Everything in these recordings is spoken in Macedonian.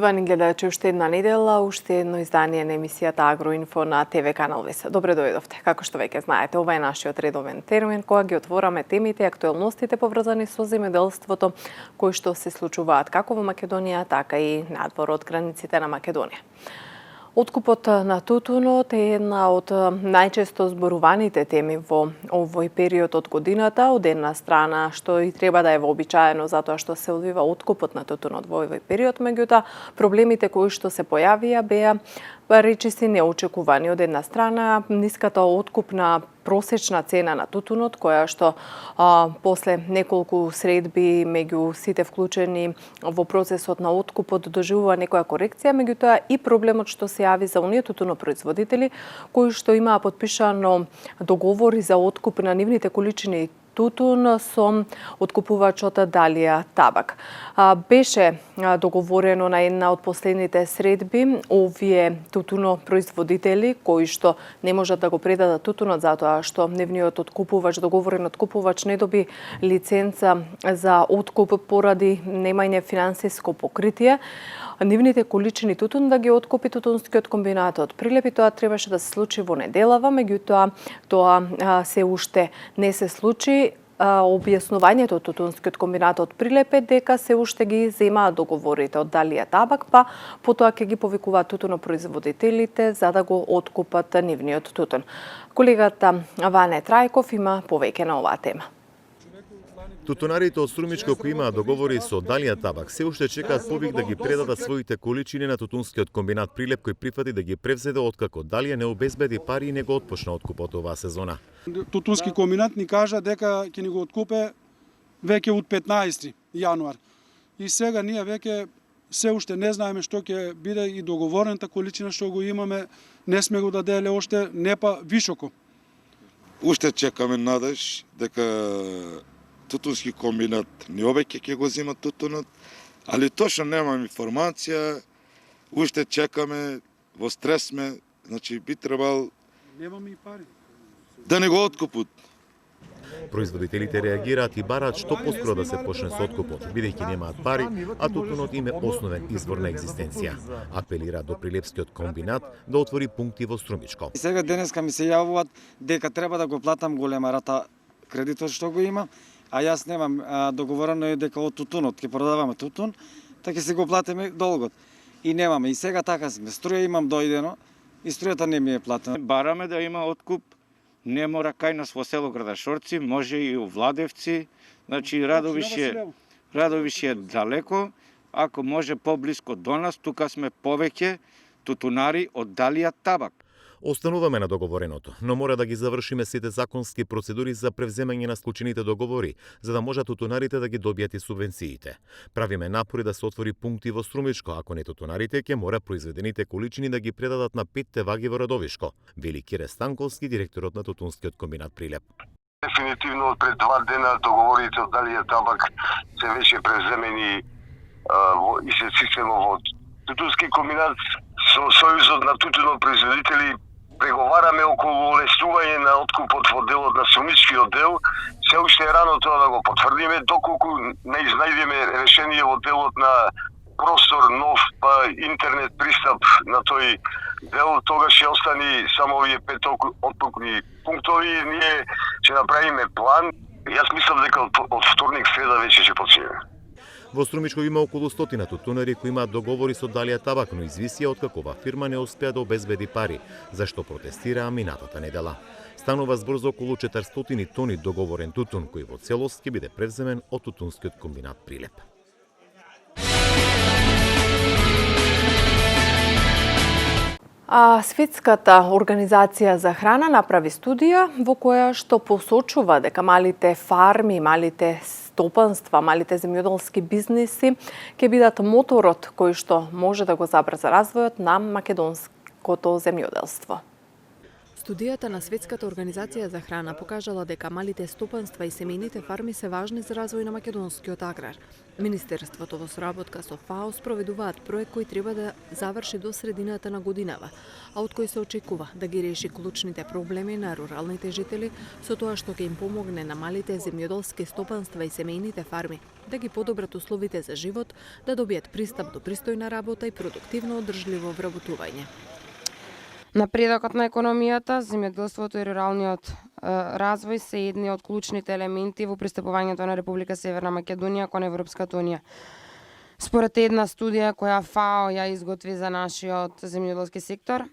Почитувани гледачи, уште една недела, уште едно издание на емисијата Агроинфо на ТВ канал ВЕС. Добре дојдовте. Како што веќе знаете, ова е нашиот редовен термин кога ги отвораме темите и актуелностите поврзани со земјоделството, кои што се случуваат како во Македонија, така и надвор од границите на Македонија. Откупот на тутунот е една од најчесто зборуваните теми во овој период од годината. Од една страна, што и треба да е вообичаено затоа што се одвива откупот на тутунот во овој период, меѓутоа проблемите кои што се појавија беа речиси неочекувани. Од една страна, ниската откупна просечна цена на тутунот, која што после неколку средби меѓу сите вклучени во процесот на откупот доживува некоја корекција, меѓутоа и проблемот што се јави за оние тутунопроизводители кои што имаа подпишано договори за откуп на нивните количини тутун со откупувачот Далија Табак. Беше договорено на една од последните средби овие тутунопроизводители кои што не можат да го предадат тутунот затоа што нивниот откупувач, договорен откупувач не доби лиценца за откуп поради немање финансиско покритие. Нивните количини тутун да ги откупи тутунскиот комбинат од Прилеп, тоа требаше да се случи во неделава, меѓутоа тоа се уште не се случи. Објаснувањето од тутунскиот комбинат од Прилеп е дека се уште ги земаат договорите од Далија Табак, па потоа ќе ги повикуваат тутунопроизводителите за да го откупат нивниот тутун. Колегата Ване Трајков има повеќе на оваа тема. Тутунарите од Струмичко кои имаат договори со Далија Табак се уште чекаат повик да ги предадат своите количини на тутунскиот комбинат Прилеп кој прифати да ги превзеде откако Далија не обезбеди пари и не го отпочна откупот оваа сезона. Тутунски комбинат ни кажа дека ќе ни го откупе веќе од 15 јануар. И сега ние веќе се уште не знаеме што ќе биде и договорената количина што го имаме, не сме го даделе уште, не па високо. Уште чекаме надеж дека тутунски комбинат не обеќе ќе го земат тутунот, али точно немам информација, уште чекаме, во стрес сме, значи би требал немаме и пари да не го откупат. Производителите реагираат и бараат што поскоро да се почне со откупот, бидејќи немаат пари, а тутунот им е основен извор на екзистенција. Апелираат до Прилепскиот комбинат да отвори пункти во Струмичко. Сега денеска ми се јавуваат дека треба да го платам голема рата кредитот што го имам, а јас немам, договорено е дека од тутунот ќе продаваме тутун, така ќе се го платиме долгот. И немаме. И сега така сме. Струја имам дојдено и струјата не ми е платена. Бараме да има откуп. Не мора кај нас во село Градашорци, може и у Владевци. Значи Радовиш е далеко. Ако може поблиско до нас, тука сме повеќе тутунари од Далија Табак. Остануваме на договореното, но мора да ги завршиме сите законски процедури за превземање на склучените договори, за да можат тутунарите да ги добијат и субвенциите. Правиме напори да се отвори пункти во Струмичко, ако не тутунарите ќе мора произведените количини да ги предадат на 5 ваги во Радовишко, вели Кире Станковски, директорот на тутунскиот комбинат Прилеп. Дефинитивно пред 2 дена договорите од Далија Табак се веќе превземени и се системо во тутунски комбинат со Сојузот на тутунопроизводители. Преговараме околу олеснување на откупот во делот на Струмичкиот дел. Се уште е рано тоа да го потврдиме, доколку не изнајдеме решение во делот на простор нов па интернет пристап на тој дел, тогаш ќе остани само овие 5 откупни пунктови. Ние ќе направиме план. Јас мислам дека од вторник среда веќе ќе почнеме. Во Струмичко има околу 100 тутунари кои имаат договори со Далија Табак, но извисија откако оваа фирма не успеа да обезбеди пари, зашто протестираа минатата недела. Станува збор за околу 400 тони договорен тутун, кој во целост ќе биде превземен од тутунскиот комбинат Прилеп. Светската организација за храна направи студија во која што посочува дека малите фарми, малите стопанства, малите земјоделски бизниси ќе бидат моторот кој што може да го забрза развојот на македонското земјоделство. Студијата на Светската организација за храна покажала дека малите стопанства и семејните фарми се важни за развој на македонскиот аграр. Министерството во соработка со ФАО спроведуваат проект кој треба да заврши до средината на годинава, а од кој се очекува да ги реши клучните проблеми на руралните жители со тоа што ќе им помогне на малите земјоделски стопанства и семејните фарми да ги подобрат условите за живот, да добијат пристап до пристојна работа и продуктивно одржливо вработување. Напредокот на економијата, земјоделството и руралниот развој се едни од клучните елементи во пристапувањето на Република Северна Македонија кон Европската унија. Според една студија која ФАО ја изготви за нашиот земјоделски сектор,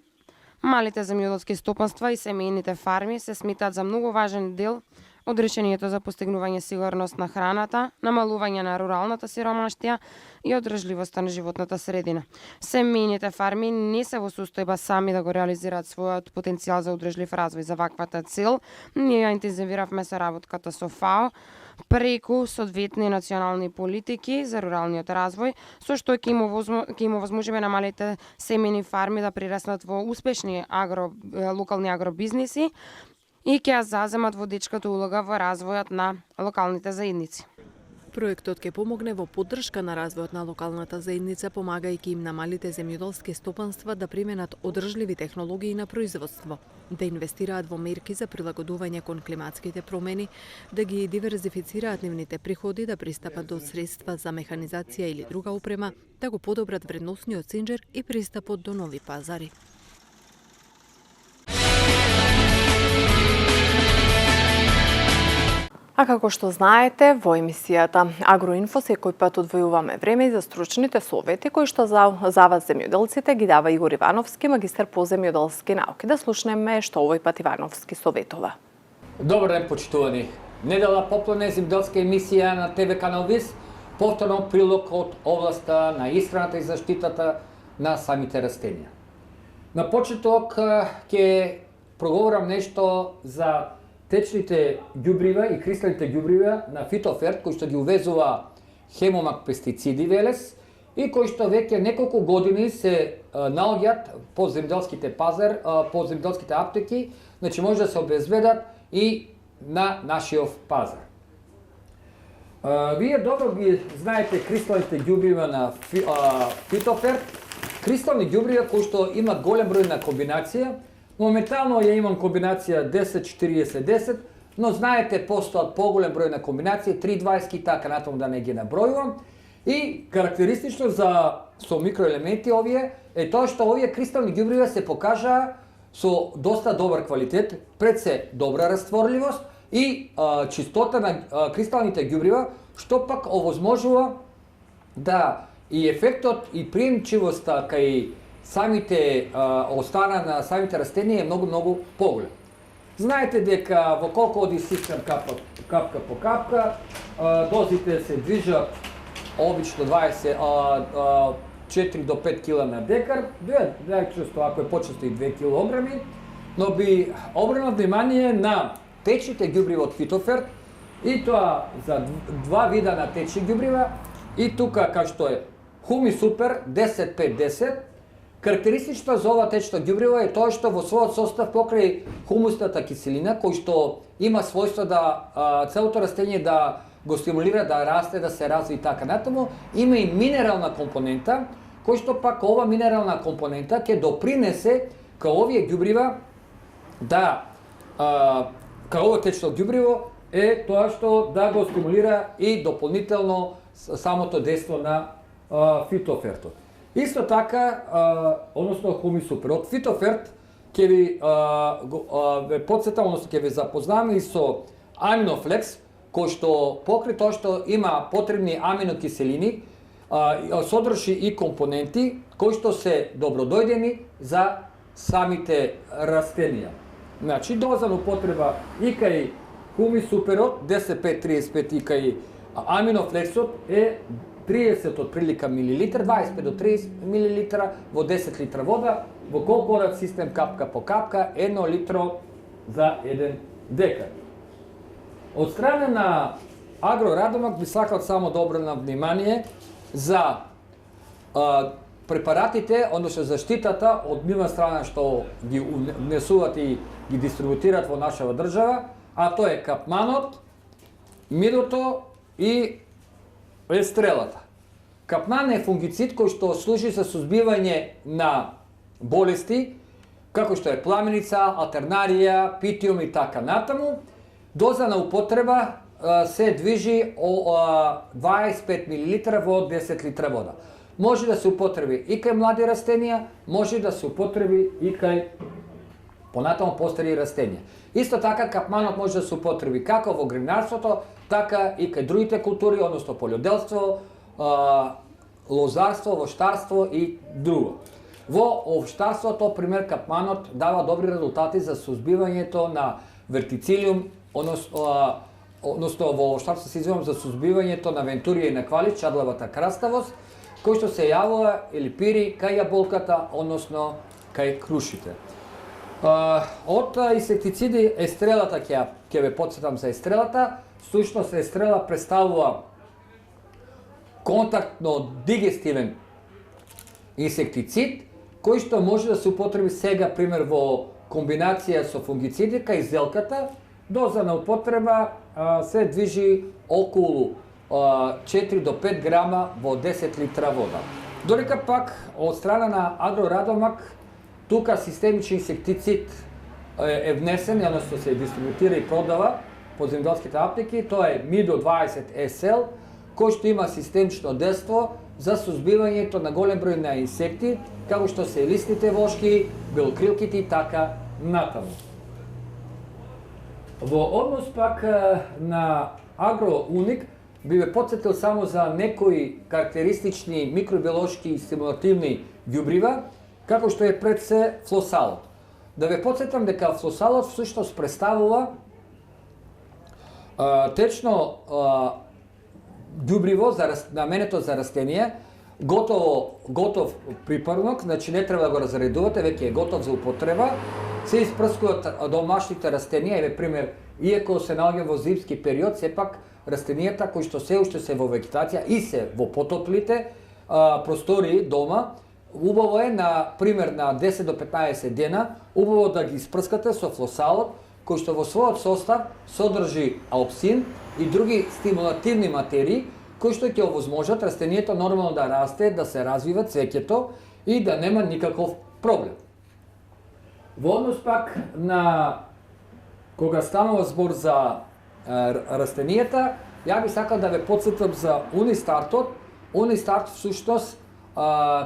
малите земјоделски стопанства и семејните фарми се сметаат за многу важен дел од решението за постигнување сигурност на храната, намалување на руралната сиромаштија и одржливоста на животната средина. Семејните фарми не се во состојба сами да го реализираат својот потенцијал за одржлив развој. За ваквата цел, ние ја интензивиравме соработката со ФАО преку соодветни национални политики за руралниот развој, со што ќе им овозможиме на малите семејни фарми да прераснат во успешни локални агробизнеси и ќе ја заземат водечката улога во развојот на локалните заедници. Проектот ќе помогне во поддршка на развојот на локалната заедница, помагајќи им на малите земјоделски стопанства да применат одржливи технологии на производство, да инвестираат во мерки за прилагодување кон климатските промени, да ги диверзифицираат нивните приходи, да пристапат до средства за механизација или друга опрема, да го подобрат вредносниот синџер и пристапот до нови пазари. А како што знаете, во емисијата Агроинфо секој пат одвојуваме време и за стручните совети кои што за вас земјоделците ги дава Игор Ивановски, магистар по земјоделски науки. Да слушнеме што овој пат Ивановски советува. Добар ден, почитувани. Недела поплане земјоделска емисија на ТВ канал ВИС, повторно прилог од областа на исхраната и заштитата на самите растенија. На почеток ќе проговорам нешто за течните ѓубрива и кристалните ѓубрива на Фитоферт, кои што ги увезува Хемомак пестициди Велес и кои што веќе неколку години се наоѓаат по земјоделските по земјоделските аптеки, значи може да се обезведат и на нашиот пазар. Вие добро ги знаете кристалните ѓубрива на Фитоферт, кристални ѓубрива кои што имат голем број на комбинација. Моментално ја имам комбинација 10-40-10, но знаете постојат поголем број на комбинации, 3-20 и така натаму да не ги набројувам. И карактеристично со микроелементи овие е тоа што овие кристални ѓубрива се покажаа со доста добар квалитет, пред се добра растворливост и чистота на кристалните ѓубрива, што пак овозможува да и ефектот и приемчивоста кај самите остана на самите растенија е многу поголем. Знаете дека во колку оди систем капка по капка, дозите се движат обично 4 до 5 кг на декар, најчесто ако е почесто и 2 килограми, но би обрнал внимание на течните ѓубрива од Фитоферт и тоа за два вида на течни ѓубрива и тука кај што е Хуми Супер 10-5-10. Карактеристично за ова течно ѓубриво е тоа што во својот состав покрај хумусната киселина, кој што има својство да целото растение да го стимулира да расте, да се разви и така натаму, има и минерална компонента, кој што пак ова минерална компонента ќе допринесе кај овие ѓубрива да кај ова течно ѓубриво е тоа што да го стимулира и дополнително самото дејство на Фитофертот. Исто така, односно Хуми Супер. Од Фитоферт ќе ви подсетам, односно ќе ви запознаме и со Аминофлекс, кој што покрај тоа што има потребни аминокиселини, содржи и компоненти кои што се добродојдени за самите растенија. Значи, доза на употреба и кај Хуми Суперот 10-5-35 и кај Аминофлексот е 30 отприлика милилитар, 25 до 30 милилитра во 10 литра вода, во колку одат систем капка по капка, 1 литро за 1 декар. Од страна на Агрорадомак би сакал само да обрнам внимание за препаратите, односно заштитата од нива страна што ги унесуваат и ги дистрибутираат во нашава држава, а тоа е капманот, мидото и естрелата. Капман е фунгицид кој што служи за сузбивање на болести, како што е пламеница, алтернарија, питиум и така натаму. Доза на употреба се движи 25 мл во 10 литра вода. Може да се употреби и кај млади растенија, може да се употреби и кај понатаму постари растенија. Исто така капманот може да се употреби како во гринарството, така и кај другите култури, односно полјоделство, лозарство, воштарство и друго. Во овштарството, пример, капманот дава добри резултати за сузбивањето на вертицилиум, односно во овштарство се извинувам за сузбивањето на вентурија и на квалич, чадлавата краставост, кој што се јавува или пири кај јаболката, односно кај крушите. Од инсектициди естрелата ќе ве потсетам за естрелата. Всушност естрела представува контактно дигестивен инсектицид кој што може да се употреби сега пример во комбинација со фунгициди кај зелката. Доза на употреба се движи околу 4 до 5 грама во 10 литра вода. Додека пак од страна на Агрорадомак тука системичен инсектицид е внесен, односно се дистрибутира и продава по земјоделските аптеки, тоа е Мидо 20 SL, кој што има системично дејство за сузбивањето на голем број на инсекти, како што се листните вошки, белокрилките и така натаму. Во однос пак на Агроуник би ве потсетил само за некои карактеристични микробиолошки и стимулативни ѓубрива, како што е пред се флосалот. Да ве потсетам дека флосалот всушност представува течно ѓубриво наменето за растенија, готов припарнок, значи не треба да го разредувате, веќе е готов за употреба. Се испрскуваат домашните растенија, еве пример, иако се наоѓа во зимски период, сепак растенијата кои што се уште се во вегетација и се во потоплите простори дома, убаво е на пример на 10 до 15 дена, убаво да ги испрскате со флосалот, кој што во својот состав содржи аупсин и други стимулативни материи, кои што ќе овозможат растението нормално да расте, да се развива цвеќето и да нема никаков проблем. Во однос пак на кога станува збор за растенијата, ја би сакал да ве потсетам за Унистартот. Унистарт всушност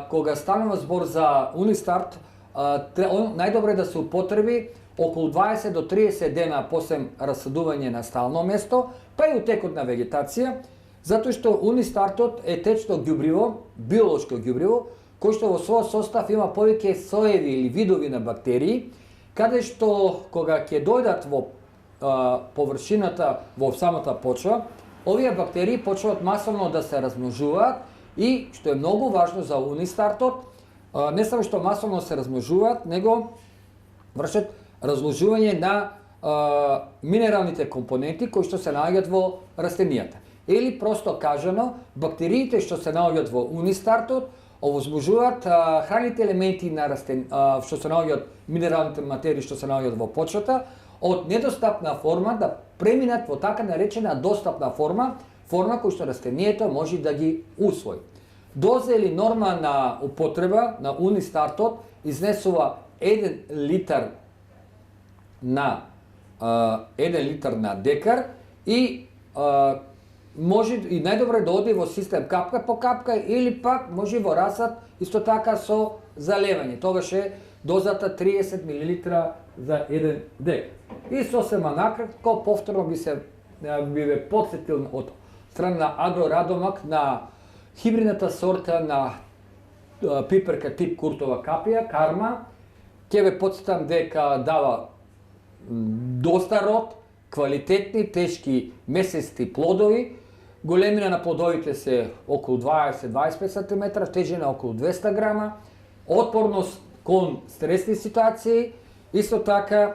кога станува збор за Унистарт, најдобре да се употреби околу 20 до 30 дена после расадување на стално место, па и у текот на вегетација, затоа што Унистартот е течно ѓубриво, биолошко ѓубриво, кој што во својот состав има повеќе соеви или видови на бактерии, каде што кога ќе дојдат во површината во самата почва, овие бактерии почнуваат масовно да се размножуваат и, што е многу важно за Унистартот, не само што масовно се размножуваат, него вршат разложување на минералните компоненти кои што се наоѓаат во растенијата. Или просто кажано, бактериите што се наоѓаат во Унистартот овозможуваат храните елементи на што се наоѓаат минералните материи што се наоѓаат во почвата од недостапна форма да преминат во така наречена достапна форма кој што растението може да ги усвои. Доза или норма на употреба на Унистартот изнесува 1 литар на 1 литар на декар и може и најдобре да оди во систем капка по капка или пак може во расад исто така со заливање. Тогаш е дозата 30 мл за 1 декар. И сосема накратко, повторно би ве потсетил од страна на Агрорадомак на хибридната сорта на пиперка тип Куртова капија, Карма. Ќе ве потсетам дека дава доста род, квалитетни, тешки месести плодови. Големина на плодовите се околу 20-25 см, тежина околу 200 грама, отпорност кон стресни ситуации, исто така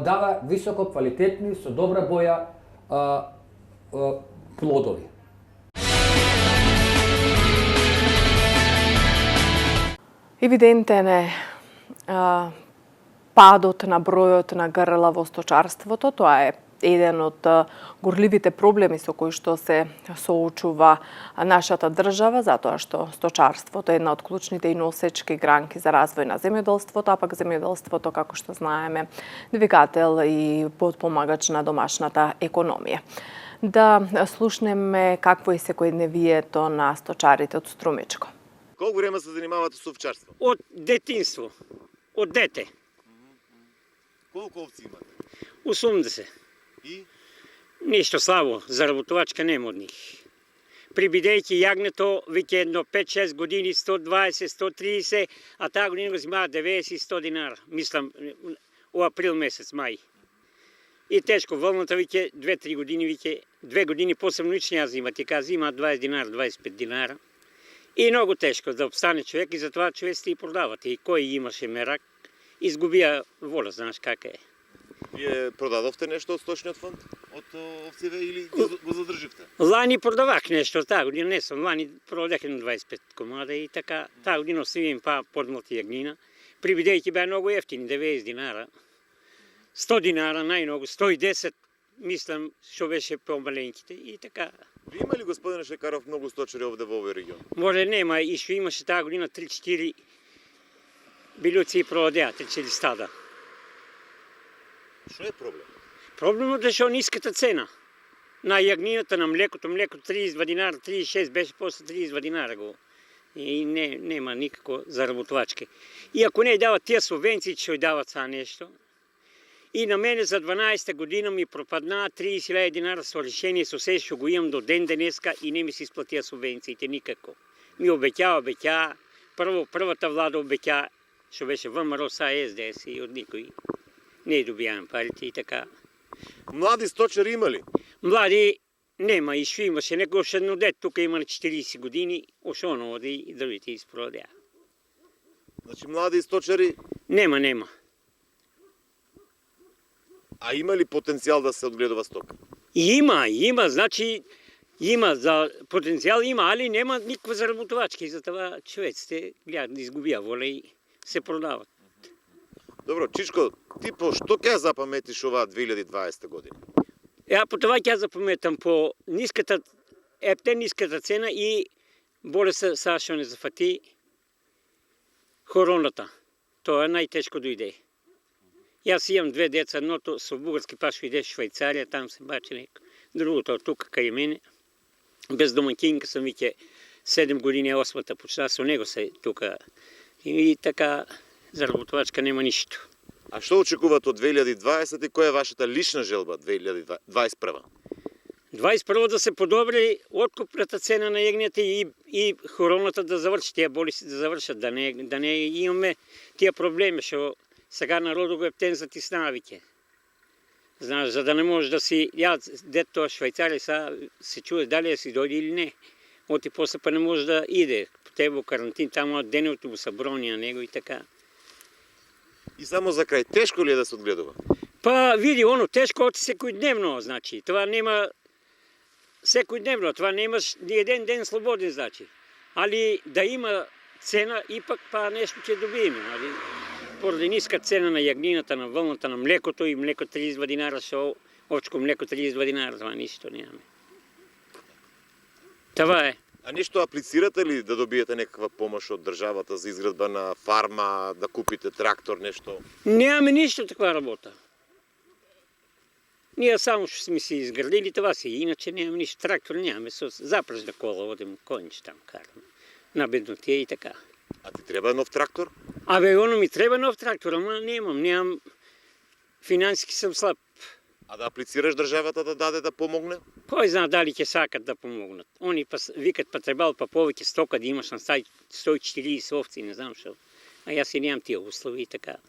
дава високо квалитетни со добра боја плодови. Евидентен е падот на бројот на грла во сточарството. Тоа е еден од горливите проблеми со кои што се соочува нашата држава, затоа што сточарството е една од клучните и носечки гранки за развој на земјоделството, а пак земјоделството, како што знаеме, двигател и потпомагач на домашната економија. Да слушнеме какво е секојдневието на сточарите од Струмичко. Колку време се занимавате со овчарство? Од детинство, од дете. Колку овци имате? 80. И? Ништо слабо, заработувачка нема од нив. Прибидејќи јагнето веќе едно 5-6 години 120, 130, а таа година го зимава 90 и 100 динара. Мислам, у април месец, мај. И тешко, волната веќе 2-3 години, веќе 2 години посебно нич не ја зима, ти кажа зима 20 динара, 25 динара. И многу тешко да обстане човек и затоа човеците и продават. И кој имаше мерак, изгубија воля, знаеш кака е. Вие продадовте нешто од сточниот фонд? Од овцеве или го задрживте? Лани продавах нешто, таа година не сум, лани продадех на 25 комада и така, таа година оставим па подмлати јагнина. Прибидејќи беа многу ефтини, 90 динара. 100 динара, најмногу, 110, мислам, што беше помаленьките и така. Ви има ли, господине Шекаров, многу сточари овде во овој регион? Може нема, и што имаше таа година 3-4 билуци и продадеа, 3-4 стада. Што е проблем? Проблемот е што ниската цена на јагнината, на млекото, 32 динара, 36 беше после 32 динара го. И нема никако заработувачки. И ако не дават тие субвенции, ќе дават са нешто. И на мене за 12 година ми пропадна 30.000 динара со решение, со се што го имам до ден денеска и не ми се исплатија субвенциите никако. Ми обеќа, првата влада обеќа, што беше ВМРО са СДС и од никој не добијам парите и така. Млади сточари има ли? Млади нема, и што имаше, некој едно дете тука имали 40 години, ошо оно оди и другите испродеа. Значи млади сточари Нема. А има ли потенцијал да се одгледува стока? Има, значи има за потенцијал има, али нема никаква заработувачка и затоа човеците гледат да изгубија воля и се продават. Добро, Чичко, ти по што ќе запаметиш оваа 2020 година? По това ќе запаметам по ниската цена и болест сашо не зафати короната. Тоа е најтешко дојде. Јас имам 2 деца, едното со бугарски паш иде Швајцарија, там се бачи некој. Другото тука кај мене. Без домакинка сум веќе 7 години, 8-та почна со него се тука. И така заработувачка нема ништо. А што очекувате од 2020 и која е вашата лична желба 2021? 21 да се подобри откупната цена на јагнета и хороната да заврши, тие болести да завршат, да не имаме тие проблеми што сега народот го ептен затиснава веќе. Знаеш, за да не може да си, дето Швајцарија се чуе дали да си дојде или не. Оти после па не може да иде. Те во карантин, таму деневото му са брони на него и така. И само за крај, тешко ли е да се одгледува? Па види, оно тешко оти секојдневно, значи. Това нема секојдневно, това немаш ни еден ден слободен, значи. Али да има цена, ипак па нешто ќе добиеме, али поради ниска цена на јагнината, на вълната, на млекото и млеко 32 динара, со овчко млеко 32 динара, това ништо немаме. Това е. А нешто аплицирате ли да добиете некаква помош од државата за изградба на фарма, да купите трактор, нешто? Немаме ништо таква работа. Ние само што сме си изградили това си, иначе немаме ништо. Трактор немаме, со запрежна кола, одем конјче там караме. На беднотија и така. А ти треба нов трактор? Оно ми треба нов трактор, ама немам финансиски сум слаб. А да аплицираш државата да даде да помогне? Кој знае дали ќе сакат да помогнат. Они викат па требало па повеќе стока да имаш на 140 овци, не знам што. А јас и немам тие услови и така.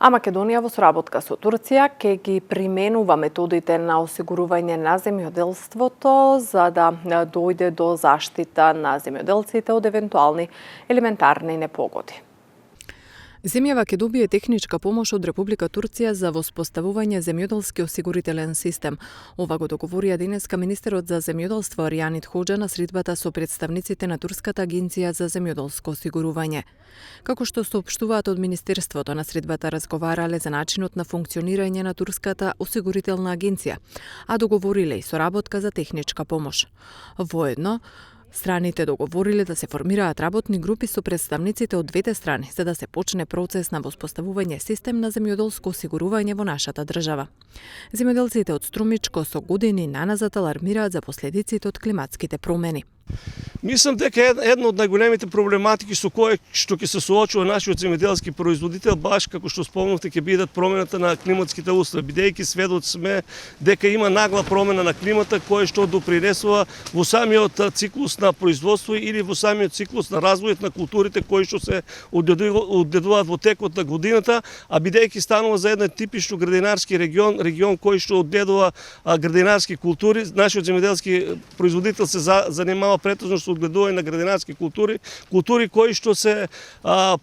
А Македонија во соработка со Турција ќе ги применува методите на осигурување на земјоделството за да дојде до заштита на земјоделците од евентуални елементарни непогоди. Земјава ќе добие техничка помош од Република Турција за воспоставување земјоделски осигурителен систем. Ова го договорија денеска министерот за земјоделство Аријанит Хоџа на средбата со представниците на Турската агенција за земјоделско осигурување. Како што соопштуваат од министерството, на средбата разговарале за начинот на функционирање на Турската осигурителна агенција, а договориле и соработка за техничка помош. Воедно, страните договориле да се формираат работни групи со представниците од двете страни за да се почне процес на воспоставување систем на земјоделско осигурување во нашата држава. Земјоделците од Струмичко со години наназад алармираат за последиците од климатските промени. Мислам дека една од најголемите проблематики со кои што ќе се соочува нашиот земјоделски производител, баш како што спомнавте, ќе бидат промената на климатските услови, бидејќи сведоци сме дека има нагла промена на климата кој што допринесува во самиот циклус на производство или во самиот циклус на развојот на културите кои што се оддедуваат во текот на годината, а бидејќи станува за еден типично градинарски регион кој што одгледува градинарски култури, нашиот земјоделски производител се занимава претежно со одгледување на градинарски култури кои што се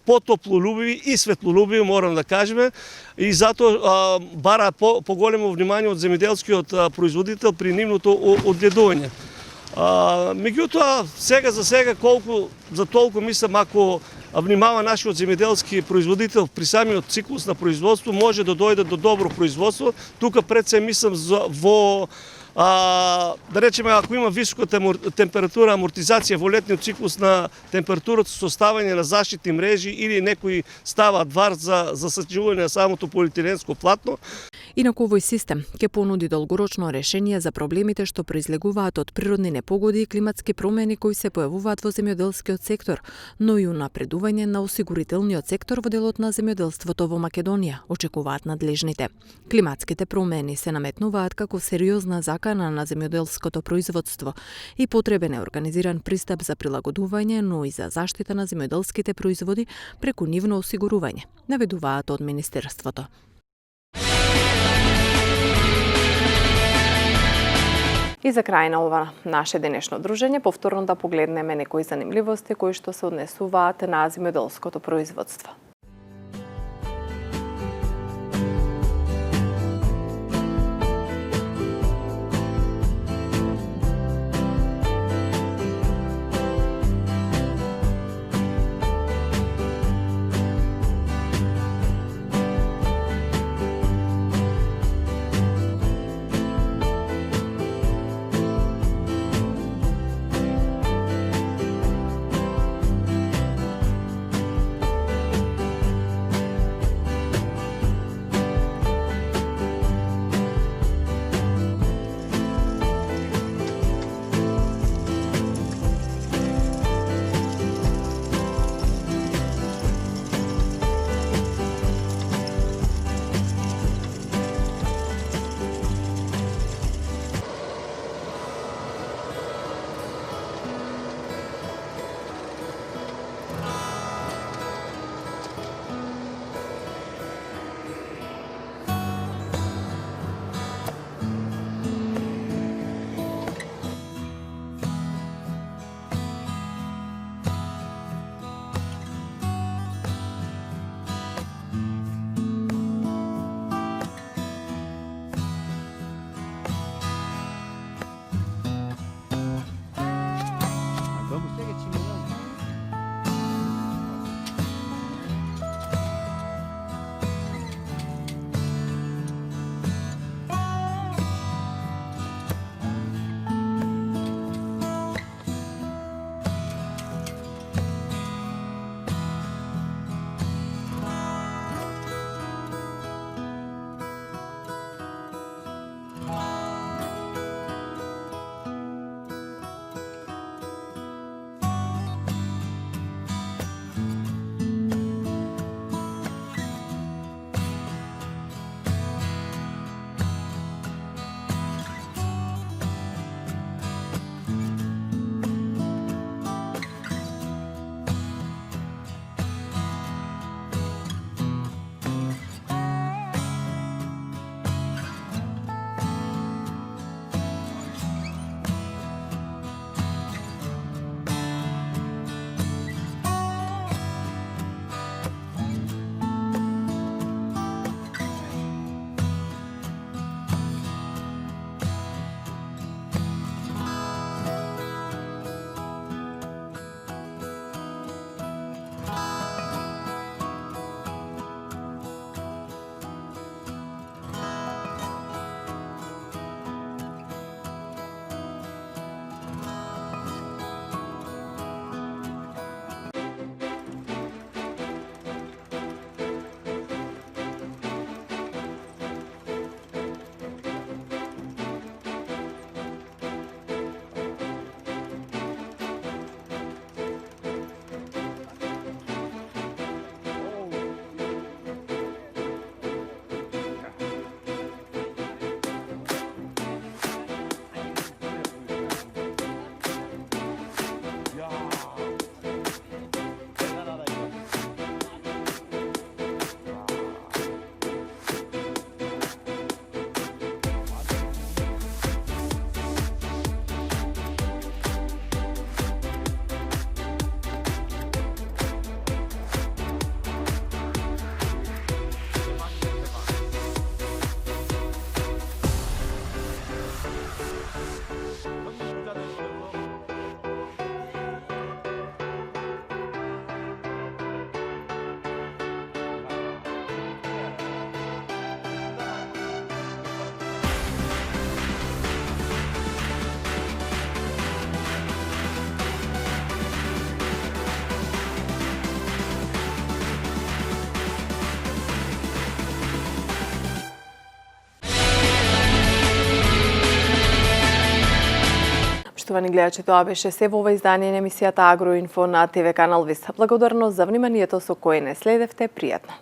потоплолюбиви и светлолюбиви, морам да кажеме, и затоа бара поголемо внимание од земјоделскиот производител при нивното одгледување. Меѓутоа, сега за сега, колку за толку мислам, ако внимава нашиот земјоделски производител при самиот циклус на производство, може да дојде до добро производство. Тука пред се мислам во да речеме, ако има висока температура, амортизација во летниот циклус на температурата со ставање на заштитни мрежи или некои ставаат вар за засачување на самото полиетиленско платно. Инаку овој систем ќе понуди долгорочно решение за проблемите што произлегуваат од природни непогоди и климатски промени кои се појавуваат во земјоделскиот сектор, но и унапредување на осигурителниот сектор во делот на земјоделството во Македонија, очекуваат надлежните. Климатските промени се наметнуваат како сериозна закана на земјоделското производство и потребен е организиран пристап за прилагодување, но и за заштита на земјоделските производи преку нивно осигурување, наведуваат од министерството. И за крај на ова наше денешно дружење, повторно да погледнеме некои занимливости кои што се однесуваат на земјоделското производство. Поштовани гледачи, тоа беше се во ова издание на емисијата Агроинфо на ТВ канал Вис. Благодарност за вниманието со кое не следевте. Пријатно.